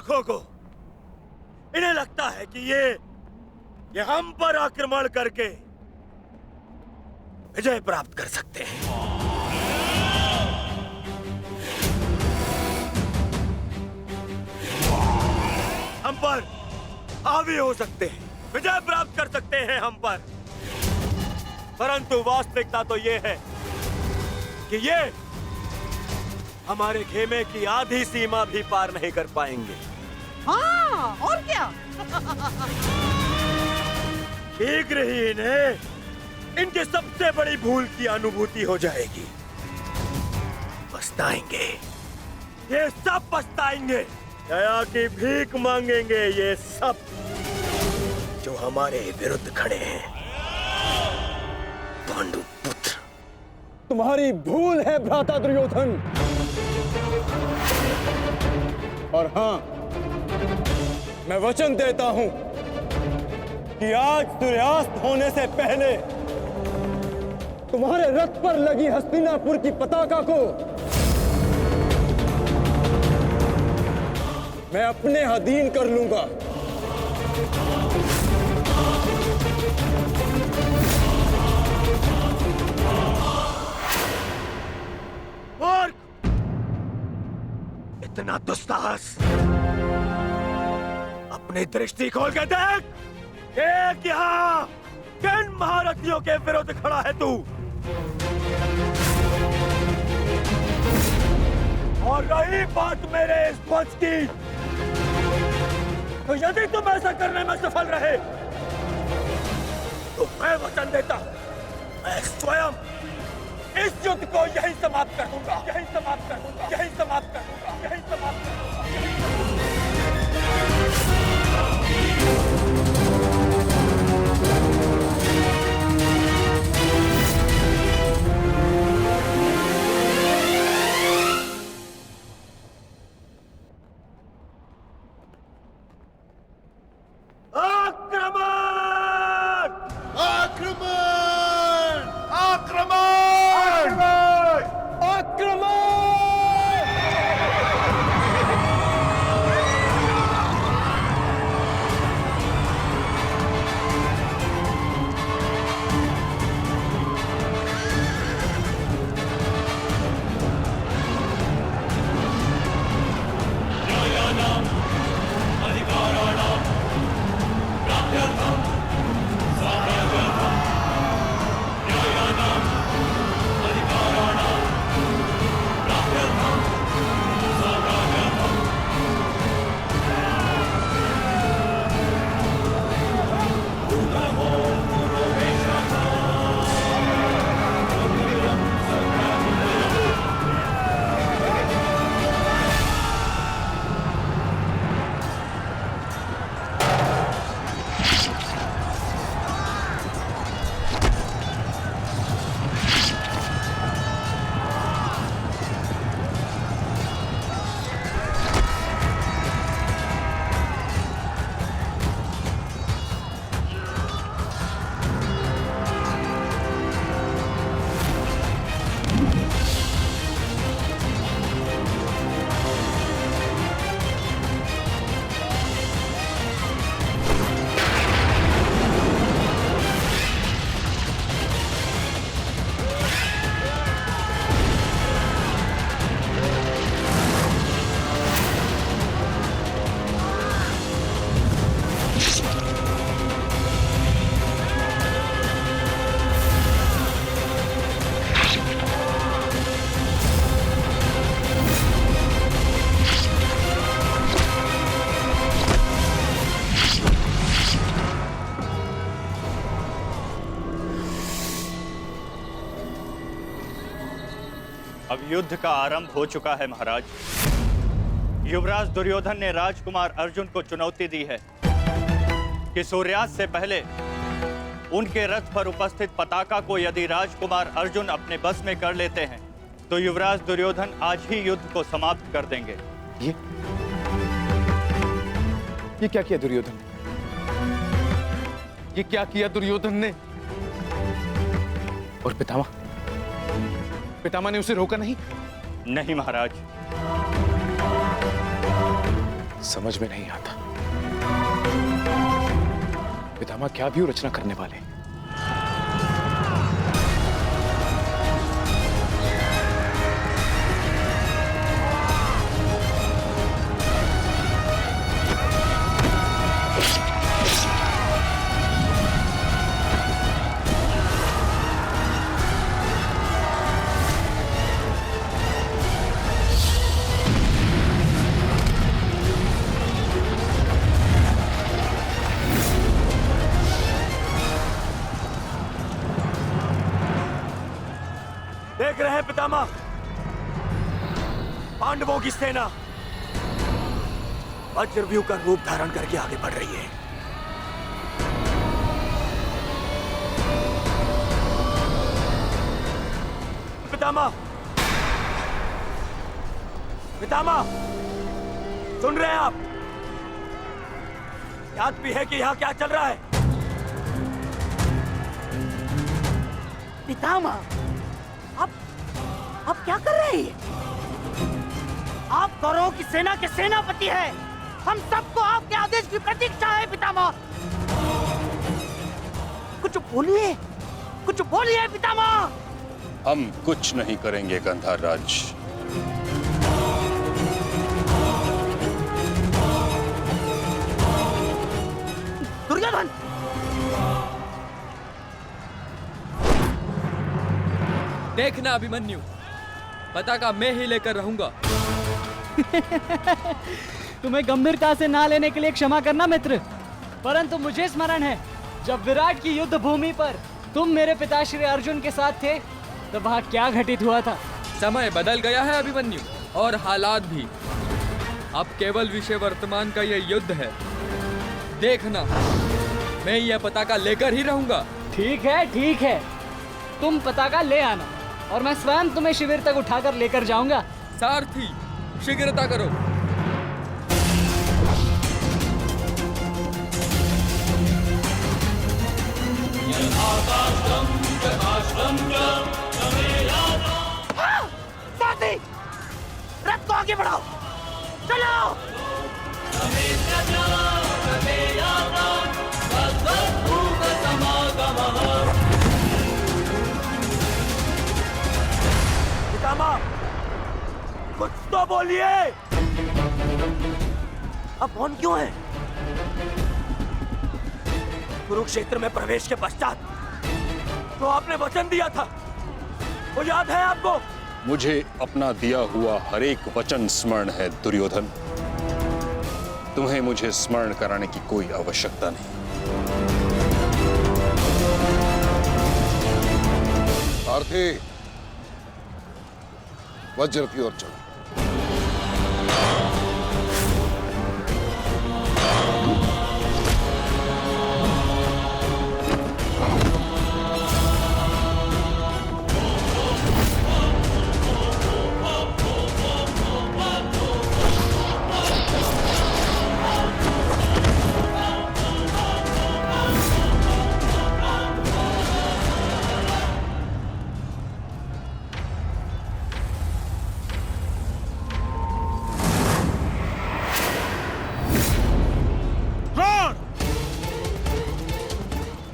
मूर्खों को, इन्हें लगता है कि ये हम पर आक्रमण करके विजय प्राप्त कर सकते हैं। हम पर हावी हो सकते हैं, विजय प्राप्त कर सकते हैं हम पर, परंतु वास्तविकता तो ये है कि ये हमारे खेमे की आधी सीमा भी पार नहीं कर पाएंगे। हाँ, और क्या? शीघ्र ही इन्हें इनकी सबसे बड़ी भूल की अनुभूति हो जाएगी। पछताएंगे, ये सब पछताएंगे। दया की भीख मांगेंगे ये सब जो हमारे विरुद्ध खड़े हैं। पांडु पुत्र, तुम्हारी भूल है भ्राता दुर्योधन। और हाँ, मैं वचन देता हूं कि आज सूर्यास्त होने से पहले तुम्हारे रथ पर लगी हस्तिनापुर की पताका को मैं अपने अधीन कर लूंगा। मूर्ख! इतना दुस्साहस! अपनी दृष्टि खोल के देख! एक यहाँ किन महारथियों के विरुद्ध खड़ा है तू? और रही बात मेरे इस ध्वज की, तो यदि तुम ऐसा करने में सफल रहे तो मैं वचन देता, मैं स्वयं इस युद्ध को यहीं समाप्त कर दूंगा, यहीं समाप्त कर दूंगा, यहीं समाप्त कर दूंगा, यहीं समाप्त कर दूंगा। अब युद्ध का आरंभ हो चुका है महाराज। युवराज दुर्योधन ने राजकुमार अर्जुन को चुनौती दी है कि सूर्यास्त से पहले उनके रथ पर उपस्थित पताका को यदि राजकुमार अर्जुन अपने बस में कर लेते हैं तो युवराज दुर्योधन आज ही युद्ध को समाप्त कर देंगे। ये क्या किया दुर्योधन ने? ये क्या किया दुर्योधन ने? और पितामह ने उसे रोका नहीं? नहीं महाराज। समझ में नहीं आता पितामह क्या भी रचना करने वाले। देख रहे हैं पितामह, पांडवों की सेना वज्रव्यूह का रूप धारण करके आगे बढ़ रही है। पितामह, पितामह, सुन रहे हैं आप? याद भी है कि यहाँ क्या चल रहा है? पितामह, आप क्या कर रहे हैं? आप कौरवों की सेना के सेनापति हैं। हम सबको आपके आदेश की प्रतीक्षा है पितामह। कुछ बोलिए, कुछ बोलिए पितामह। हम कुछ नहीं करेंगे गंधार राज। दुर्योधन, देखना अभिमन्यु, पताका मैं ही लेकर रहूंगा। तुम्हें गंभीरता से ना लेने के लिए क्षमा करना मित्र, परंतु मुझे स्मरण है जब विराट की युद्ध भूमि पर तुम मेरे पिताश्री अर्जुन के साथ थे तब वहाँ क्या घटित हुआ था। समय बदल गया है अभिमन्यु, और हालात भी। अब केवल विषय वर्तमान का ये युद्ध है। देखना, मैं यह पताका लेकर ही रहूंगा। ठीक है, तुम पताका ले आना और मैं स्वयं तुम्हें शिविर तक उठाकर लेकर जाऊंगा। सारथी, शीघ्रता करो। साथी, रथ को आगे बढ़ाओ, चलो। पितामह, कुछ तो बोलिए। अब मौन क्यों है? कुरुक्षेत्र में प्रवेश के पश्चात तो आपने वचन दिया था, वो याद है आपको? मुझे अपना दिया हुआ हर एक वचन स्मरण है दुर्योधन। तुम्हें मुझे स्मरण कराने की कोई आवश्यकता नहीं। सारथी, वज्र की ओर चलो।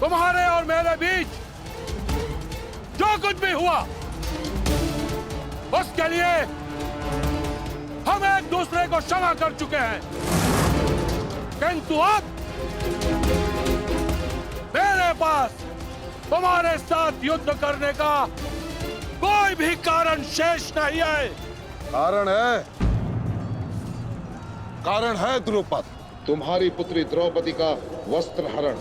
तुम्हारे और मेरे बीच जो कुछ भी हुआ उसके लिए हम एक दूसरे को क्षमा कर चुके हैं, किंतु अब मेरे पास तुम्हारे साथ युद्ध करने का कोई भी कारण शेष नहीं है। कारण है द्रुपद, तुम्हारी पुत्री द्रौपदी का वस्त्र हरण।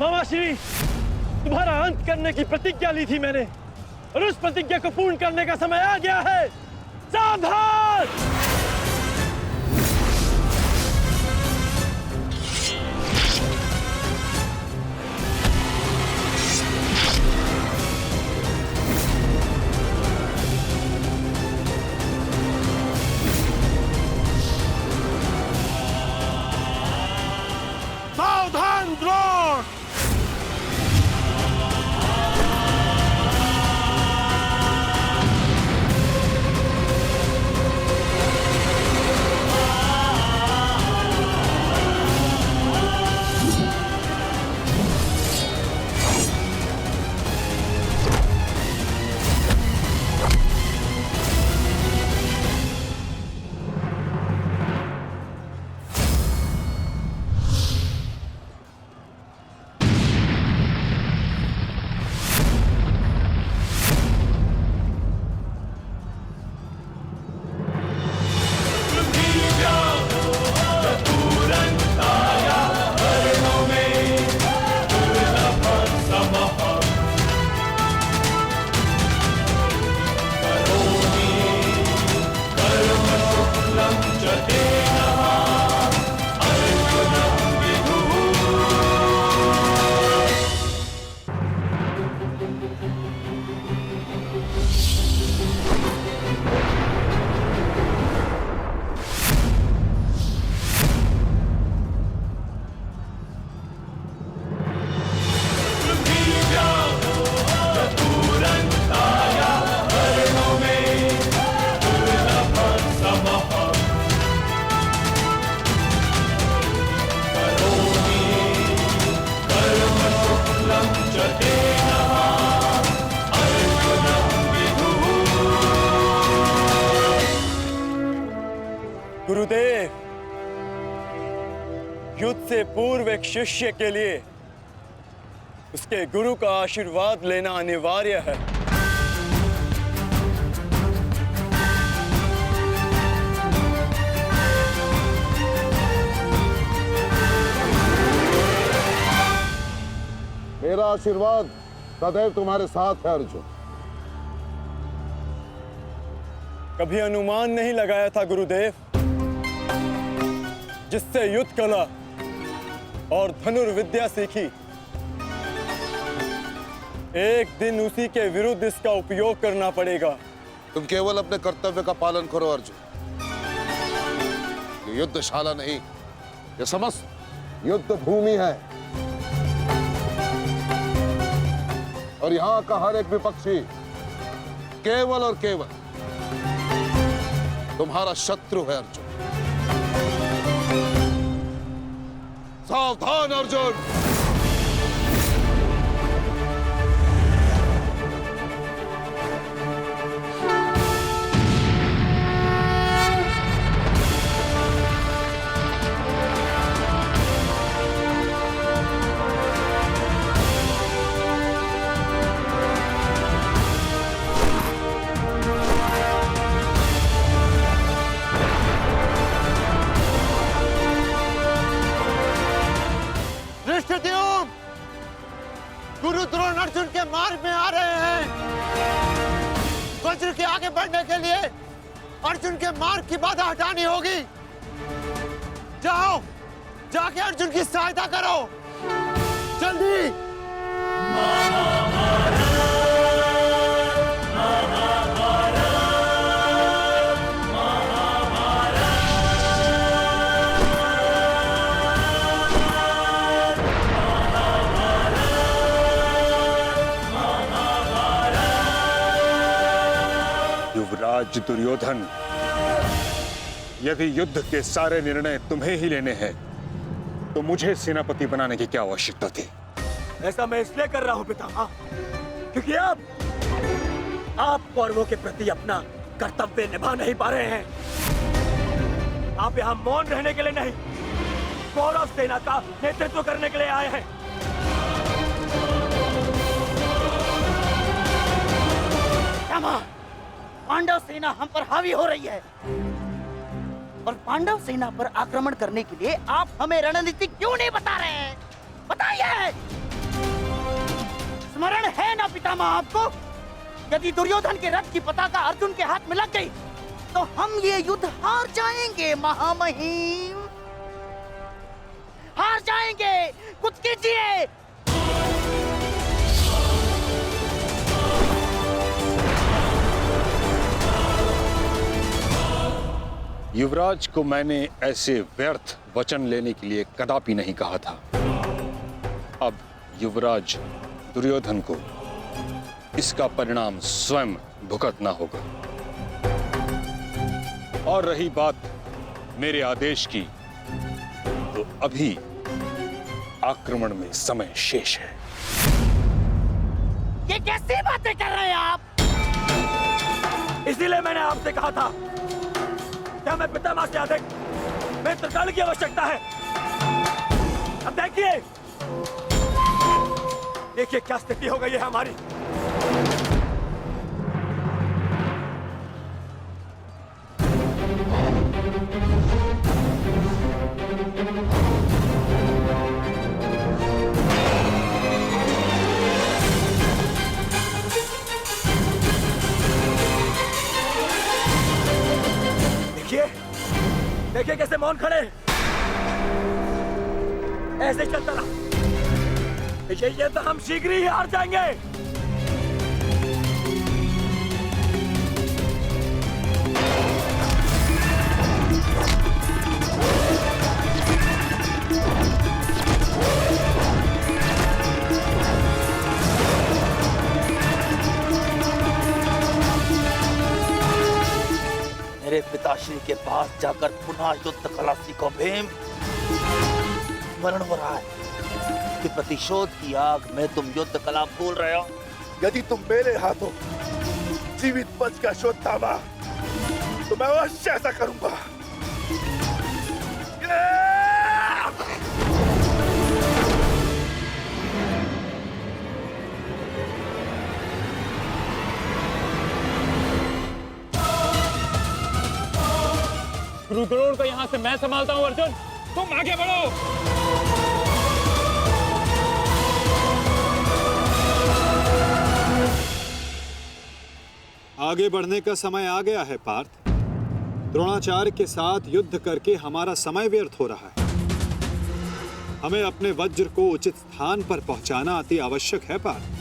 मामाश्री, तुम्हारा अंत करने की प्रतिज्ञा ली थी मैंने, और उस प्रतिज्ञा को पूर्ण करने का समय आ गया है। सावधान! गुरुदेव, युद्ध से पूर्व एक शिष्य के लिए उसके गुरु का आशीर्वाद लेना अनिवार्य है। मेरा आशीर्वाद सदैव तुम्हारे साथ है अर्जुन। कभी अनुमान नहीं लगाया था गुरुदेव, जिससे युद्ध कला और धनुर्विद्या सीखी, एक दिन उसी के विरुद्ध इसका उपयोग करना पड़ेगा। तुम केवल अपने कर्तव्य का पालन करो अर्जुन। ये युद्धशाला नहीं, ये समस्त युद्ध भूमि है और यहाँ का हर एक विपक्षी केवल और केवल तुम्हारा शत्रु है अर्जुन। सावधान अर्जुन। गुरु द्रोण अर्जुन के मार्ग में आ रहे हैं। वज्र के आगे बढ़ने के लिए अर्जुन के मार्ग की बाधा हटानी होगी। जाओ, जाके अर्जुन की सहायता करो, जल्दी। युवराज दुर्योधन, यदि युद्ध के सारे निर्णय तुम्हें ही लेने हैं तो मुझे सेनापति बनाने की क्या आवश्यकता थी? ऐसा मैं इसलिए कर रहा हूं पितामह, क्योंकि आप कौरवों के प्रति अपना कर्तव्य निभा नहीं पा रहे हैं। आप यहाँ मौन रहने के लिए नहीं, कौरव सेना का नेतृत्व करने के लिए आए हैं। पांडव सेना हम पर हावी हो रही है और पांडव सेना पर आक्रमण करने के लिए आप हमें रणनीति क्यों नहीं बता रहे हैं? बताइए। स्मरण है ना पितामह आपको, यदि दुर्योधन के रथ की पताका अर्जुन के हाथ में लग गई तो हम ये युद्ध हार जाएंगे महामहिम, हार जाएंगे। कुछ कीजिए। युवराज को मैंने ऐसे व्यर्थ वचन लेने के लिए कदापि नहीं कहा था। अब युवराज दुर्योधन को इसका परिणाम स्वयं भुगतना होगा। और रही बात मेरे आदेश की, तो अभी आक्रमण में समय शेष है। ये कैसी बातें कर रहे हैं आप? इसीलिए मैंने आपसे कहा था क्या मैं पितामह से अधिक मित्रकाल की आवश्यकता है। अब देखिए क्या स्थिति हो गई है हमारी। देखिए देखिए कैसे मौन खड़े हैं। ऐसे चलता रहा ये तो हम शीघ्र ही हार जाएंगे। मेरे पिताश्री के पास जाकर पुनः युद्ध कला सीखो भीम। स्मरण हो रहा है कि प्रतिशोध की आग में तुम युद्ध कला भूल रहे हो। यदि तुम मेरे हाथों जीवित बच का शोध थामा तो मैं अवश्य ऐसा करूंगा। गुरु द्रोण को यहाँ से मैं संभालता हूँ। अर्जुन तुम आगे बढ़ो। आगे बढ़ने का समय आ गया है पार्थ। द्रोणाचार्य के साथ युद्ध करके हमारा समय व्यर्थ हो रहा है। हमें अपने वज्र को उचित स्थान पर पहुंचाना अति आवश्यक है पार्थ।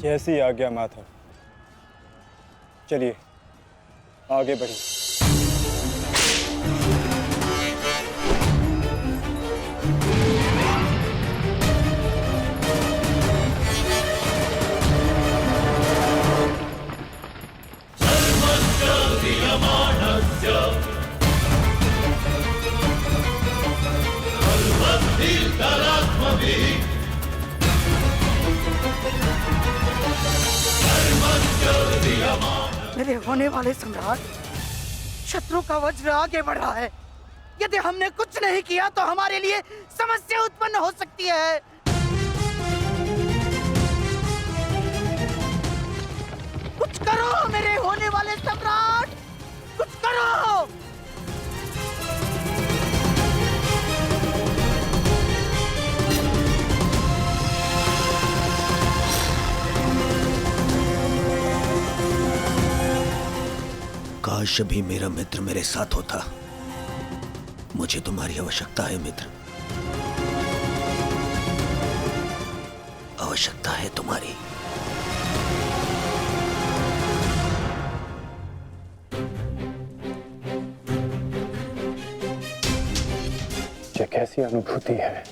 जैसी आज्ञा माता। चलिए आगे बढ़िए। मेरे होने वाले सम्राट, शत्रु का वज्र आगे बढ़ रहा है। यदि हमने कुछ नहीं किया तो हमारे लिए समस्या उत्पन्न हो सकती है। कुछ करो मेरे होने वाले सम्राट, कुछ करो। काश भी मेरा मित्र मेरे साथ होता। मुझे तुम्हारी आवश्यकता है मित्र, आवश्यकता है तुम्हारी। ये कैसी अनुभूति है?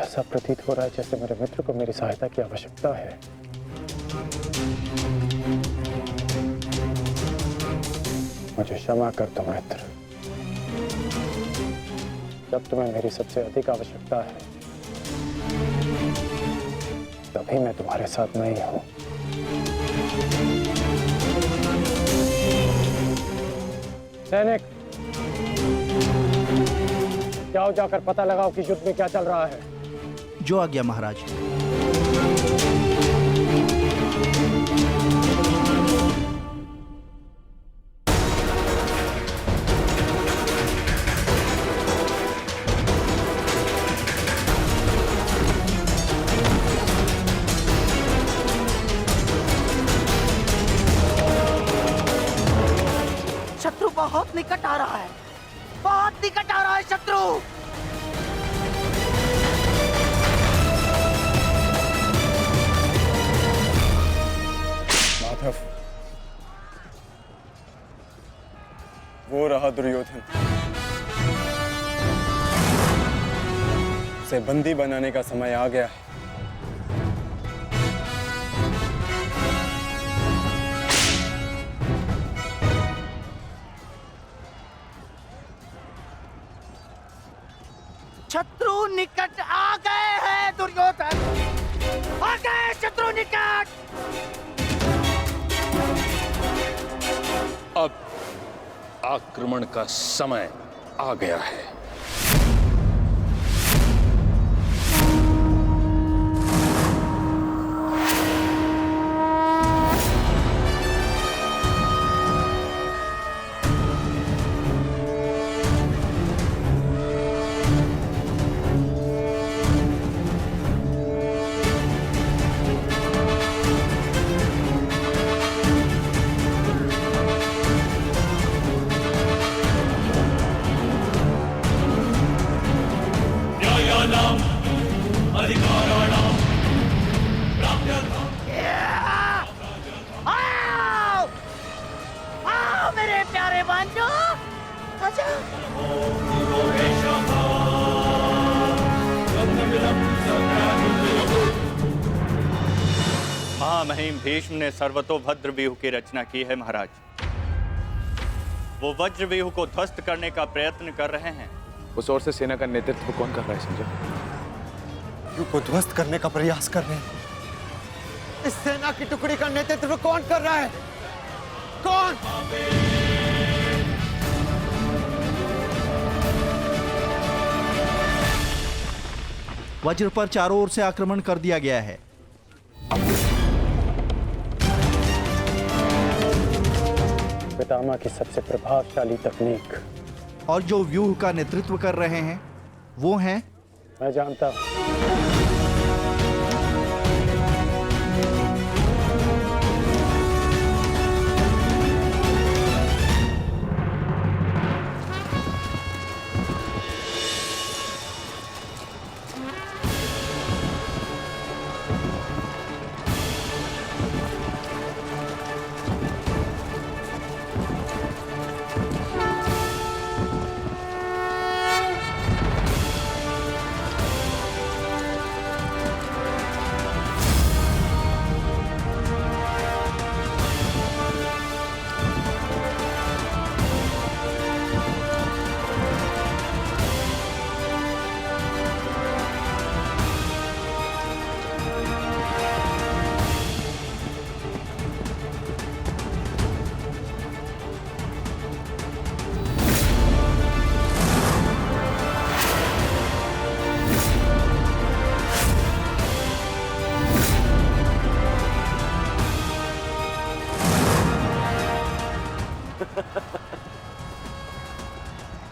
ऐसा प्रतीत हो रहा है जैसे मेरे मित्र को मेरी सहायता की आवश्यकता है। मुझे क्षमा कर दो मित्र, जब तुम्हें मेरी सबसे अधिक आवश्यकता है तभी मैं तुम्हारे साथ नहीं हूं। सैनिक, जाओ जाकर पता लगाओ कि युद्ध में क्या चल रहा है। जो आज्ञा महाराज। शत्रु बहुत निकट आ रहा है, बहुत निकट आ रहा है शत्रु। माधव, वो रहा दुर्योधन। उसे बंदी बनाने का समय आ गया है। शत्रु निकट आ गए हैं दुर्योधन, आ गए शत्रु निकट। अब आक्रमण का समय आ गया है। महामहिम भीष्म ने सर्वतोभद्र व्यूह की रचना की है महाराज। वो वज्र व्यूह को ध्वस्त करने का प्रयत्न कर रहे हैं। उस ओर से सेना का नेतृत्व कौन कर रहा है संजय? युद्ध को ध्वस्त करने का प्रयास कर रहे हैं। इस सेना की टुकड़ी का नेतृत्व कौन कर रहा है? कौन? वज्र पर चारों ओर से आक्रमण कर दिया गया है। पितामह की सबसे प्रभावशाली तकनीक। और जो व्यूह का नेतृत्व कर रहे हैं वो हैं, मैं जानता हूं।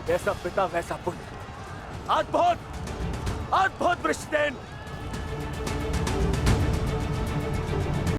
जैसा पिता वैसा पुत्र। अद्भुत, अद्भुत वृषसेन।